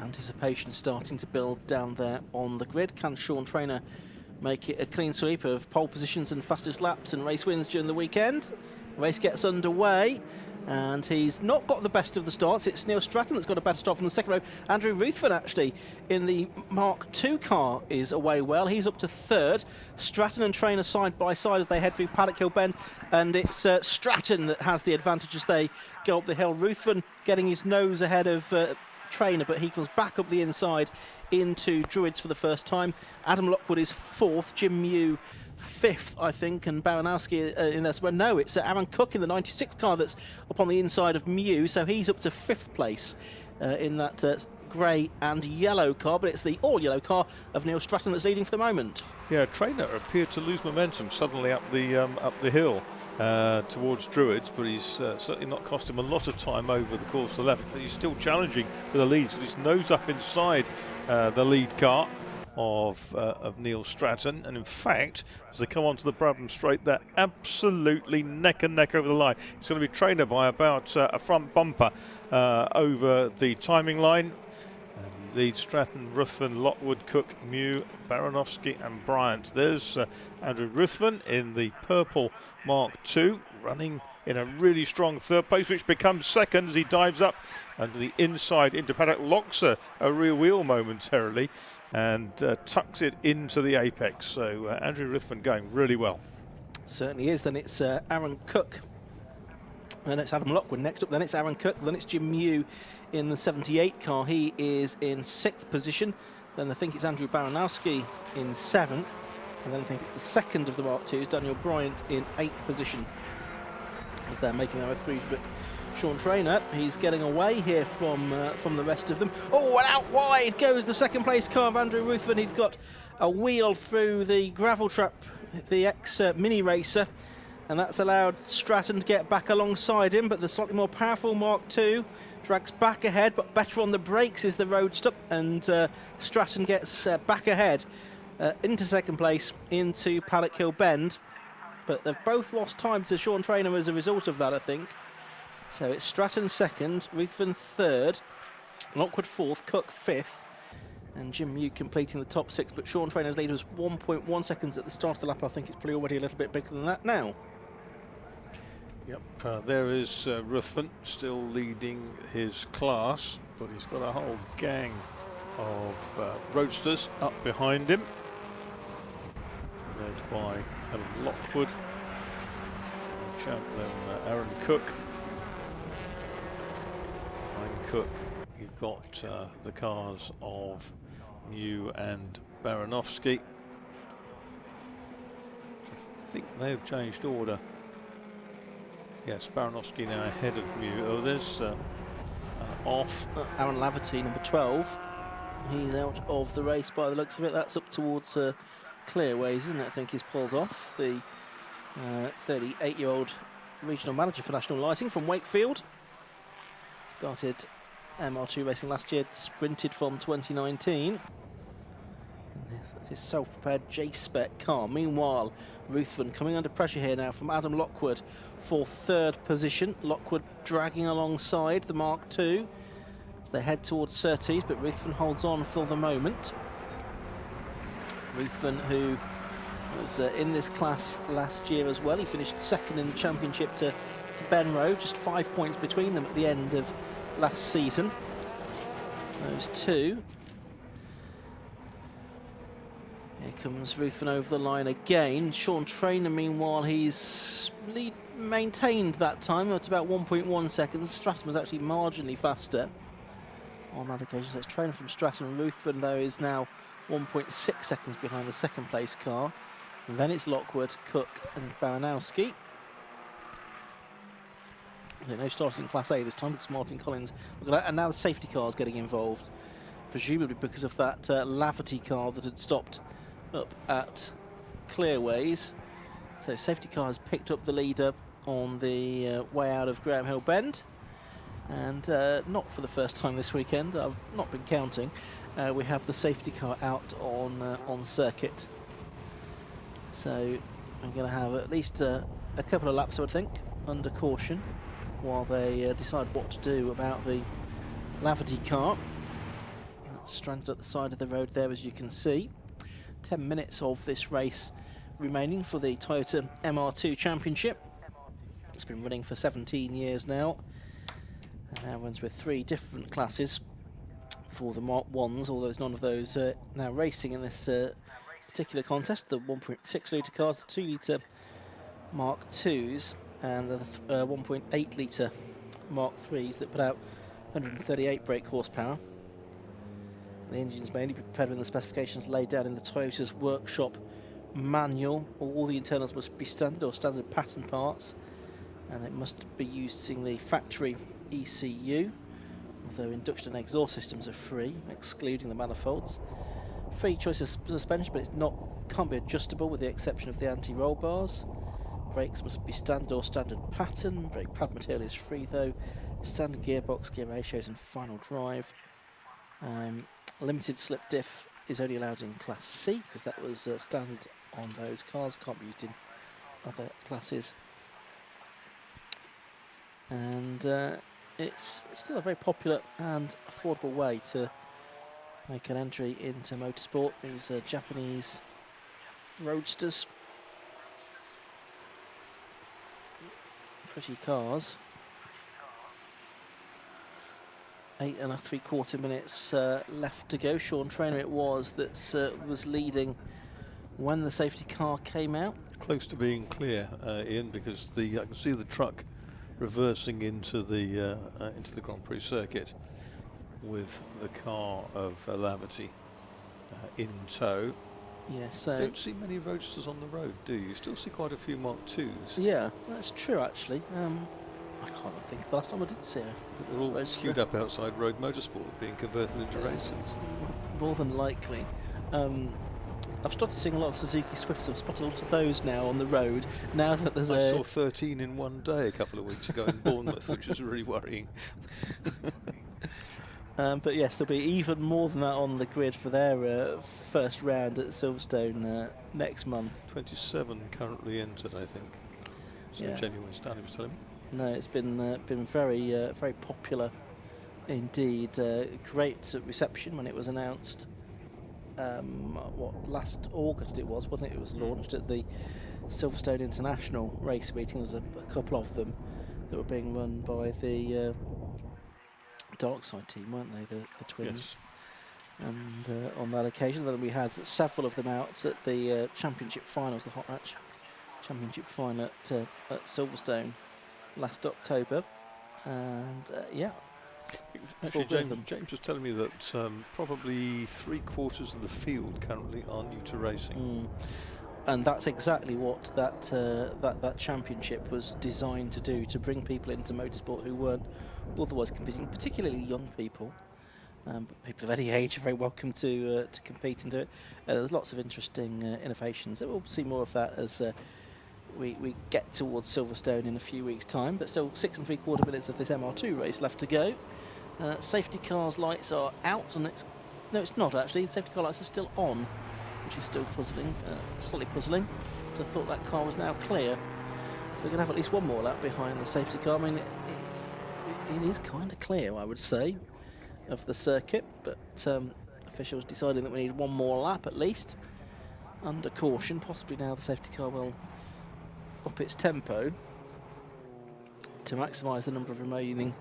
Anticipation starting to build down there on the grid. Can Sean Traynor make it a clean sweep of pole positions and fastest laps and race wins during the weekend? The race gets underway, and he's not got the best of the starts. It's Neil Stratton that's got a better start from the second row. Andrew Ruthven, actually, in the Mark II car is away well. He's up to third. Stratton and Traynor side by side as they head through Paddock Hill Bend, and it's Stratton that has the advantage as they go up the hill. Ruthven getting his nose ahead of Traynor, but he comes back up the inside into Druids for the first time. Adam Lockwood is fourth, Jim Mew fifth, I think, and Baranowski in this. Well, no, it's Aaron Cook in the 96 car that's up on the inside of Mew, so he's up to fifth place in that grey and yellow car, but it's the all-yellow car of Neil Stratton that's leading for the moment. Yeah, Traynor appeared to lose momentum suddenly up the hill towards Druids, but he's certainly not cost him a lot of time over the course of the lap. He's still challenging for the lead, so he's nose up inside the lead car of Neil Stratton, and in fact, as they come onto the Brabham Straight, they're absolutely neck and neck over the line. It's going to be Traynor by about a front bumper over the timing line. Lead Stratton, Ruthven, Lockwood, Cook, Mew, Baranowski and Bryant. There's Andrew Ruthven in the purple Mark II, running in a really strong third place, which becomes second as he dives up under the inside into paddock, locks a rear wheel momentarily and tucks it into the apex. So Andrew Ruthven going really well. Certainly is. Then it's Aaron Cook. Then it's Adam Lockwood next up. Then it's Aaron Cook. Then it's Jim Mew in the 78 car. He is in 6th position. Then I think it's Andrew Baranowski in 7th. And then I think it's the second of the Mark IIs, Daniel Bryant, in 8th position as they're making their way through. But Sean Traynor, he's getting away here from the rest of them. Oh, and out wide goes the second place car of Andrew Ruthven. He'd got a wheel through the gravel trap, the ex-mini racer, and that's allowed Stratton to get back alongside him, but the slightly more powerful Mark II drags back ahead, but better on the brakes is the Roadster, and Stratton gets back ahead into second place into Paddock Hill Bend, but they've both lost time to Sean Traynor as a result of that, I think. So it's Stratton second, Ruthven third, Lockwood fourth, Cook fifth, and Jim Mew completing the top six, but Sean Traynor's lead was 1.1 seconds at the start of the lap. I think it's probably already a little bit bigger than that now. Yep, there is Ruthven still leading his class, but he's got a whole gang of roadsters up behind him, led by Adam Lockwood, then Aaron Cook. Behind Cook, you've got the cars of Mew and Baranowski. I think they have changed order. Yes, Baranowski now ahead of Mew. Oh, there's off. Aaron Laverty, number 12. He's out of the race by the looks of it. That's up towards Clearways, isn't it? I think he's pulled off. The 38-year-old regional manager for National Lighting from Wakefield. Started MR2 racing last year, sprinted from 2019. His self-prepared J-Spec car. Meanwhile, Ruthven coming under pressure here now from Adam Lockwood for third position. Lockwood dragging alongside the Mark II as they head towards Surtees, but Ruthven holds on for the moment. Ruthven, who was in this class last year as well. He finished second in the championship to Benroe, just 5 points between them at the end of last season. Those two. Here comes Ruthven over the line again. Sean Traynor, meanwhile, he's maintained that time at about 1.1 seconds. Stratton was actually marginally faster on that occasion. So it's Traynor from Stratton. Ruthven, though, is now 1.6 seconds behind the second place car. And then it's Lockwood, Cook and Baranowski. No starters in Class A this time. It's Martin Collins. And now the safety car is getting involved, presumably because of that Lafferty car that had stopped up at Clearways. So safety car has picked up the leader on the way out of Graham Hill Bend. And not for the first time this weekend, I've not been counting, we have the safety car out on circuit. So I'm going to have at least a couple of laps, I would think, under caution, while they decide what to do about the Lafferty car. stranded at the side of the road there, as you can see. 10 minutes of this race remaining for the Toyota MR2 Championship. It's been running for 17 years now, and now runs with 3 different classes for the Mark 1s, although there's none of those now racing in this particular contest. The 1.6 litre cars, the 2 litre Mark 2s, and the 1.8 litre Mark 3s that put out 138 brake horsepower. The engine's mainly prepared with the specifications laid down in the Toyota's workshop manual. All the internals must be standard or standard pattern parts, and it must be using the factory ECU, although induction and exhaust systems are free, excluding the manifolds. Free choice of suspension, but can't be adjustable with the exception of the anti-roll bars. Brakes must be standard or standard pattern. Brake pad material is free though. Standard gearbox, gear ratios and final drive. Limited slip diff is only allowed in Class C, because that was standard on those cars, can't be used in other classes. And it's still a very popular and affordable way to make an entry into motorsport. These Japanese roadsters, pretty cars. 8 3/4 minutes left to go. Sean Trainer it was that was leading when the safety car came out. Close to being clear, Ian, because I can see the truck reversing into the Grand Prix circuit with the car of Laverty in tow. Yes. You don't see many roadsters on the road, do you? You still see quite a few Mark 2s. Yeah, that's true actually. I can't think of the last time I did see it. They're all queued up outside Road Motorsport, being converted into races. More than likely. I've started seeing a lot of Suzuki Swifts. I've spotted a lot of those now on the road. Now that there's I saw 13 in one day a couple of weeks ago in Bournemouth, which is really worrying. But yes, there'll be even more than that on the grid for their first round at Silverstone next month. 27 currently entered, I think. So Yeah. Genuine Stanley was telling me. No, it's been very very popular indeed. Great reception when it was announced. Last August it was, wasn't it? It was launched at the Silverstone International race meeting. There was a couple of them that were being run by the Dark Side team, weren't they? The twins. Yes. And on that occasion, then we had several of them out at the championship finals, the Hot Hatch Championship final at Silverstone last October, and yeah. Actually, James was telling me that probably 3/4 of the field currently are new to racing. And that's exactly what that championship was designed to do, to bring people into motorsport who weren't otherwise competing, particularly young people. But people of any age are very welcome to compete and do it. There's lots of interesting innovations. We'll see more of that as we get towards Silverstone in a few weeks' time. But still 6 3/4 minutes of this MR2 race left to go. Safety car's lights are out, and no, it's not actually. The safety car lights are still on, which is still puzzling, slightly puzzling. So I thought that car was now clear. So we're going to have at least one more lap behind the safety car. I mean, it is kind of clear, I would say, of the circuit, but officials deciding that we need one more lap at least, under caution. Possibly now the safety car will up its tempo to maximise the number of remaining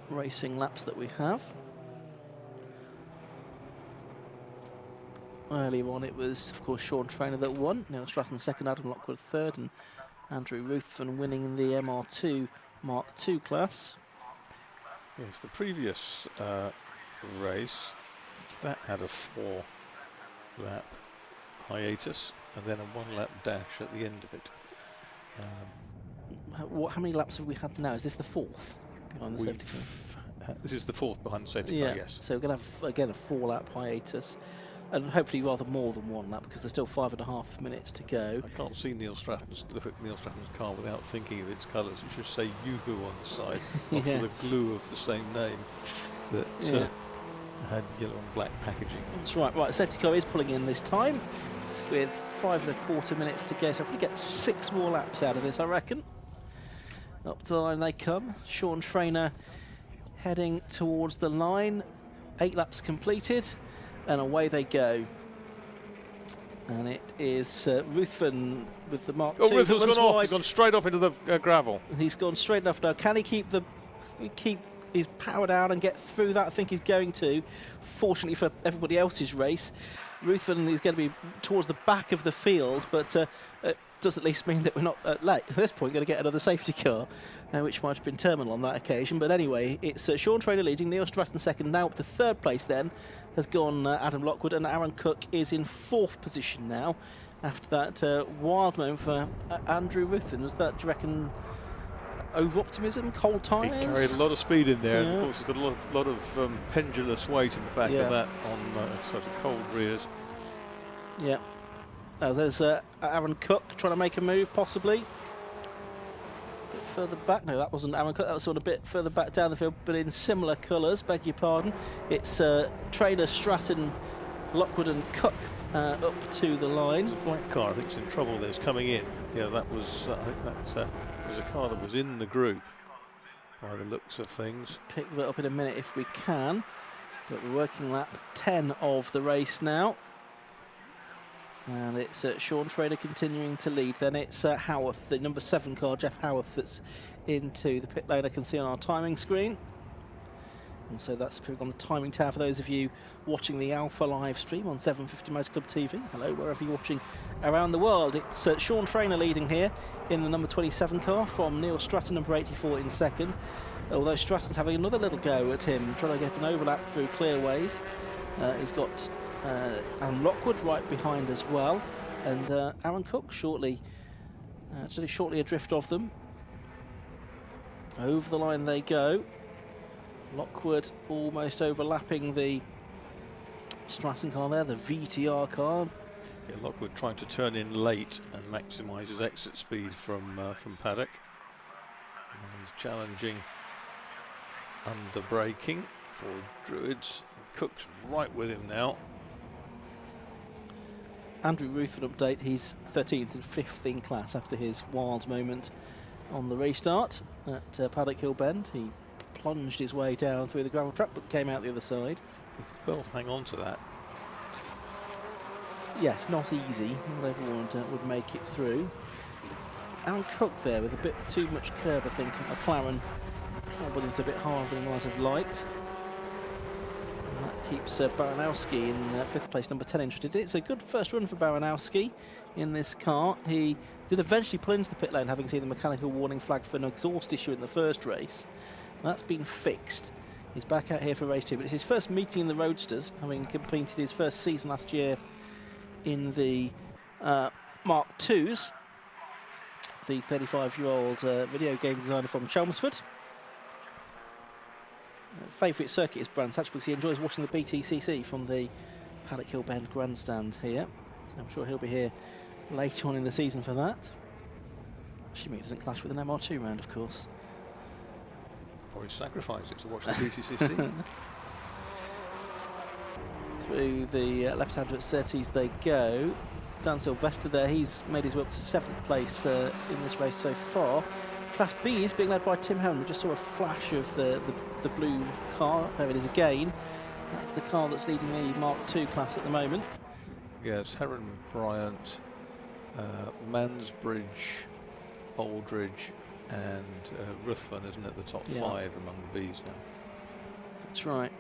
racing laps that we have. Earlier on it was, of course, Sean Trainer that won, Neil Stratton second, Adam Lockwood third, and Andrew Ruthven winning the MR2 Mark II class. Yes, the previous race, that had a 4-lap hiatus and then a 1-lap dash at the end of it. How many laps have we had now? Is this the 4th behind the safety car? This is the 4th behind the safety car, yes. So we're going to have, again, a 4-lap hiatus, and hopefully rather more than 1 lap, because there's still 5.5 minutes to go. I can't see look at Neil Stratton's car without thinking of its colours. It should say Yoo-hoo on the side, after the glue of the same name that had yellow and black packaging. That's right. Right, safety car is pulling in this time, with 5 1/4 minutes to go, so if we get 6 more laps out of this, I reckon. Up to the line they come. Sean Trainer heading towards the line. 8 laps completed. and away they go. And it is Ruthven with the Mark II. Oh, Ruthven's gone off. He's gone straight off into the gravel. He's gone straight enough now. Can he keep his power down and get through that? I think he's going to. Fortunately for everybody else's race, Ruthven is going to be towards the back of the field, but it does at least mean that we're not at this point going to get another safety car, which might have been terminal on that occasion. But anyway, it's Sean Trainer leading, Neil Stratton second, now up to third place then has gone Adam Lockwood, and Aaron Cook is in fourth position now after that wild moment for Andrew Ruthven. Was that, do you reckon, over-optimism, cold tyres? He carried a lot of speed in there, and of course he's got a lot of pendulous weight in the back of that on such a cold rears. Yeah. Oh, there's Aaron Cook trying to make a move, possibly. A bit further back. No, that wasn't Aaron Cook. That was sort of a bit further back down the field, but in similar colours, beg your pardon. It's Trainer, Stratton, Lockwood and Cook up to the line. There's a black car, I think, is in trouble there. It's coming in. Yeah, that was, I think that was a car that was in the group by the looks of things. Pick that up in a minute if we can, but we're working lap 10 of the race now. And it's Sean Trainer continuing to lead. Then it's Howarth, the number 7 car, Jeff Howarth, that's into the pit lane. I can see on our timing screen. And so that's on the timing tower for those of you watching the Alpha live stream on 750 Motor Club TV. Hello, wherever you're watching around the world. It's Sean Trainer leading here in the number 27 car from Neil Stratton, number 84 in second. Although Stratton's having another little go at him, trying to get an overlap through clearways. He's got Aaron Lockwood right behind as well, and Aaron Cook shortly adrift of them. Over the line they go. Lockwood almost overlapping the Stratton car there, the VTR car. Yeah, Lockwood trying to turn in late and maximise his exit speed from paddock. And he's challenging under braking for Druids. Cook's right with him now. Andrew Ruthven update, he's 13th and 5th in class after his wild moment on the restart at Paddock Hill Bend. He plunged his way down through the gravel trap but came out the other side. He could well hang on to that. Yes, not easy. Not everyone would make it through. Aaron Cook there with a bit too much curb, I think. McLaren probably was a bit harder than he might have liked. And that keeps Baranowski in 5th place, number 10 interested. It's a good first run for Baranowski in this car. He did eventually pull into the pit lane, having seen the mechanical warning flag for an exhaust issue in the first race. That's been fixed. He's back out here for race 2, but it's his first meeting in the Roadsters, having completed his first season last year in the Mark IIs. The 35-year-old video game designer from Chelmsford. Favourite circuit is Brands Hatch because he enjoys watching the BTCC from the Paddock Hill Bend grandstand here. So I'm sure he'll be here later on in the season for that. Assuming it doesn't clash with an MR2 round, of course. Probably sacrifice it to watch the BTCC. Through the left-hander at Surtees they go. Dan Sylvester there, he's made his way up to 7th place in this race so far. Class B is being led by Tim Heron. We just saw a flash of the blue car. There it is again. That's the car that's leading the Mark II class at the moment. Yes, Heron, Bryant, Mansbridge, Aldridge and Ruthven, isn't it, the top 5 among the Bs now? That's right.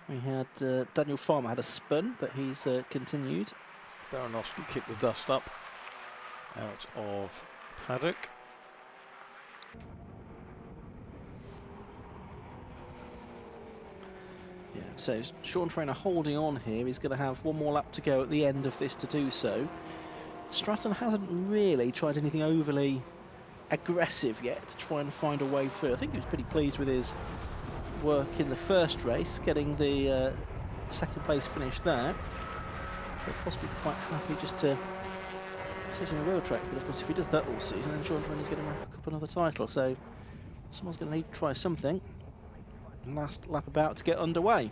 We had Daniel Farmer had a spin, but he's continued. Baranowski kicked the dust up out of paddock. Yeah, so Sean Trainer holding on here. He's going to have one more lap to go at the end of this to do so. Stratton hasn't really tried anything overly aggressive yet to try and find a way through. I think he was pretty pleased with his work in the first race, getting the 2nd place finish there. So possibly quite happy just to sit in a wheel track. But of course, if he does that all season, then Sean Trainer's going to rack up another title. So someone's going to need to try something. Last lap about to get underway.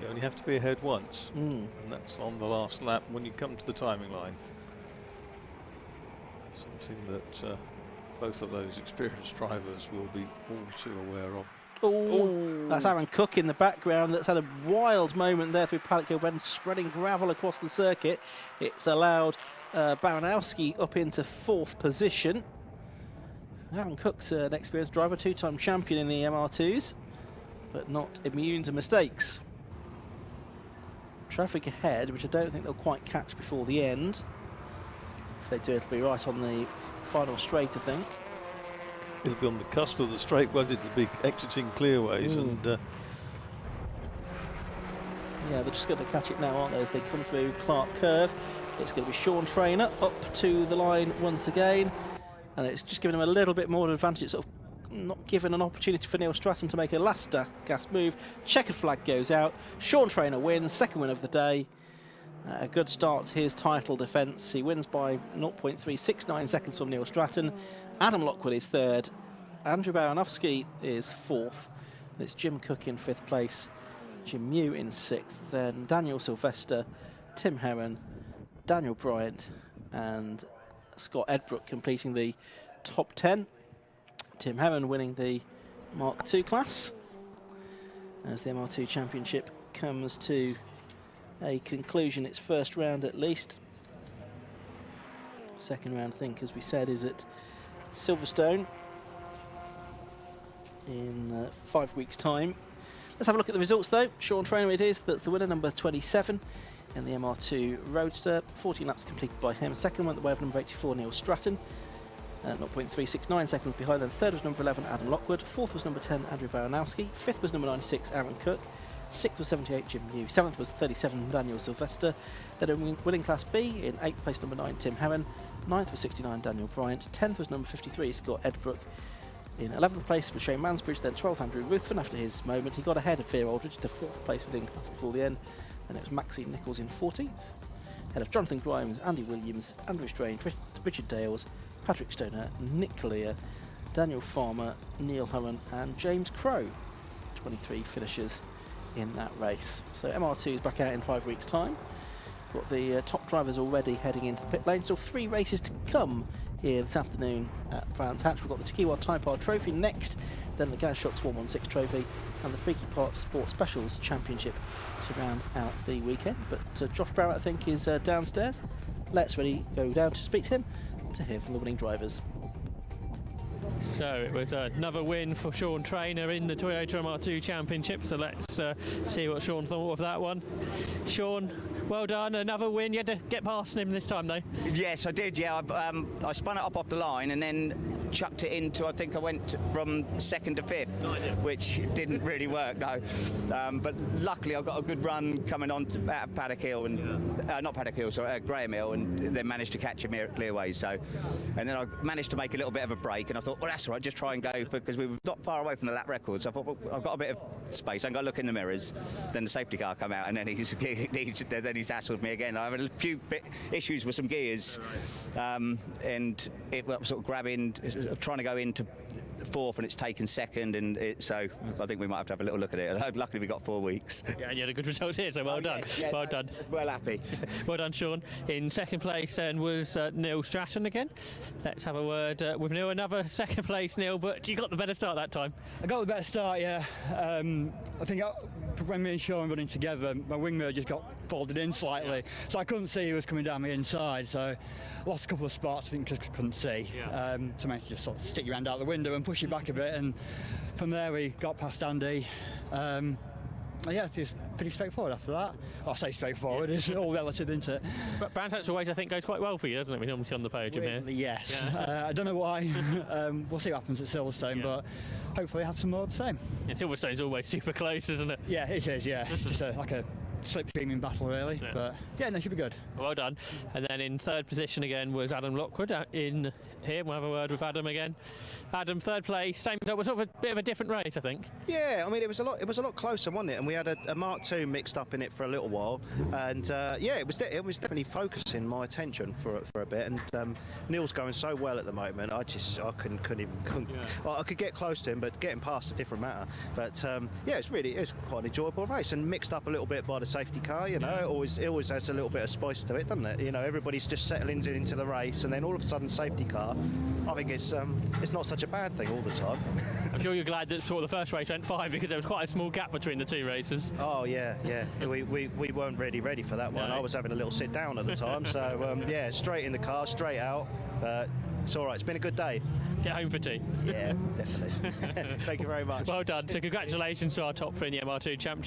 You only have to be ahead once, and that's on the last lap when you come to the timing line. Something that both of those experienced drivers will be all too aware of. Oh, that's Aaron Cook in the background that's had a wild moment there through Paddock Hill Bend, spreading gravel across the circuit. It's allowed Baranowski up into 4th position. Aaron Cook's an experienced driver, 2-time champion in the MR2s, but not immune to mistakes. Traffic ahead, which I don't think they'll quite catch before the end. If they do, it'll be right on the final straight, I think. It'll be on the cusp of the straight, won't it? It'll be exiting clearways, and yeah, they're just going to catch it now, aren't they, as they come through Clark Curve. It's going to be Sean Traynor up to the line once again, and it's just giving him a little bit more of an advantage. It's sort of not given an opportunity for Neil Stratton to make a last gas move. Checkered flag goes out. Sean Traynor wins, 2nd win of the day. A good start to his title defence. He wins by 0.369 seconds from Neil Stratton. Adam Lockwood is 3rd. Andrew Baranowski is 4th. And it's Jim Cook in 5th place. Jim Mew in 6th. Then Daniel Sylvester, Tim Heron, Daniel Bryant, and Scott Edbrook completing the top 10. Tim Heron winning the Mark II class as the MR2 Championship comes to a conclusion, its first round at least. Second round, I think, as we said, is at Silverstone in 5 weeks' time. Let's have a look at the results, though. Sean Traynor it is, that's the winner, number 27 in the MR2 Roadster. 14 laps completed by him. Second went the way of number 84, Neil Stratton. 0.369 seconds behind. Then 3rd was number 11, Adam Lockwood. 4th was number 10, Andrew Baranowski. 5th was number 96, Aaron Cook. 6th was 78, Jim Mew. 7th was 37, Daniel Sylvester. Then in winning Class B, in 8th place, number 9, Tim Heron. 9th was 69, Daniel Bryant. 10th was number 53, Scott Edbrook. In 11th place was Shane Mansbridge. Then 12th, Andrew Ruthven. After his moment, he got ahead of Fear Aldridge to 4th place within class before the end. Then it was Maxine Nichols in 14th. Ahead of Jonathan Grimes, Andy Williams, Andrew Strange, Richard Dales, Patrick Stoner, Nick Kalia, Daniel Farmer, Neil Herron, and James Crow. 23 finishers in that race. So MR2 is back out in 5 weeks' time. Got the top drivers already heading into the pit lane. Still 3 races to come here this afternoon at Brands Hatch. We've got the Takiwa Type R Trophy next, then the Gasshocks 116 Trophy, and the Freaky Parts Sport Specials Championship to round out the weekend. But Josh Barrett, I think, is downstairs. Let's really go down to speak to him to hear from the winning drivers. So it was another win for Sean Traynor in the Toyota MR2 Championship, so let's see what Sean thought of that one. Sean, well done, another win. You had to get past him this time though. Yes, I did, yeah. I spun it up off the line and then chucked it into, I think I went from 2nd to 5th, which didn't really work, no. But luckily I got a good run coming on out of Paddock Hill, and not Paddock Hill, sorry, Graham Hill, and then managed to catch him here at Clearways. So, and then I managed to make a little bit of a break, and I thought, well, that's all right, just try and go, because we were not far away from the lap record. So I thought, well, I've got a bit of space, I'm going to look in the mirrors. Then the safety car come out, and then he's hassled me again. I had a few issues with some gears, and it was sort of trying to go into 4th, and it's taken 2nd, and so I think we might have to have a little look at it. Luckily we got 4 weeks. Yeah, and you had a good result here, so well done. Yeah, well done. Well happy. Well done, Sean. In 2nd place then was Neil Stratton again. Let's have a word with Neil. Another 2nd place, Neil, but you got the better start that time. I got the better start, yeah. I think when me and Sean were running together, my wing mirror just got folded in slightly, so I couldn't see who was coming down my inside, so lost a couple of spots, I think, because I couldn't see. Yeah. So I managed to just sort of stick your hand out the window and push it back a bit, and from there we got past Andy. Yeah, it's pretty straightforward after that. I say straightforward, it's all relative, isn't it? But Brands Hatch always, I think, goes quite well for you, doesn't it? We normally see on the podium here. Yes. Yeah. I don't know why. We'll see what happens at Silverstone, but hopefully have some more of the same. Yeah, Silverstone's always super close, isn't it? Yeah, it is, yeah. Just like a slipstreaming battle, really. Yeah. But yeah, no, should be good. Well done. And then in 3rd position again was Adam Lockwood in here. We'll have a word with Adam again. Adam, 3rd place, same result. Was sort of a bit of a different race, I think. Yeah, I mean it was a lot closer, wasn't it? And we had a Mark II mixed up in it for a little while, and yeah, it was definitely focusing my attention for a bit. And Neil's going so well at the moment. I couldn't even. Well, I could get close to him, but getting past a different matter. But yeah, it's quite an enjoyable race, and mixed up a little bit by the safety car. You know, it always has a little bit of spice to it, doesn't it? You know, everybody's just settling into the race, and then all of a sudden, safety car. I think it's not such a bad thing all the time. I'm sure you're glad that sort of the first race went fine, because there was quite a small gap between the two races. Oh yeah. We weren't really ready for that one. No. I was having a little sit down at the time, so yeah, straight in the car, straight out. It's all right. It's been a good day. Get home for tea. Yeah, definitely. Thank you very much. Well done. So congratulations to our top three in the MR2 Championship.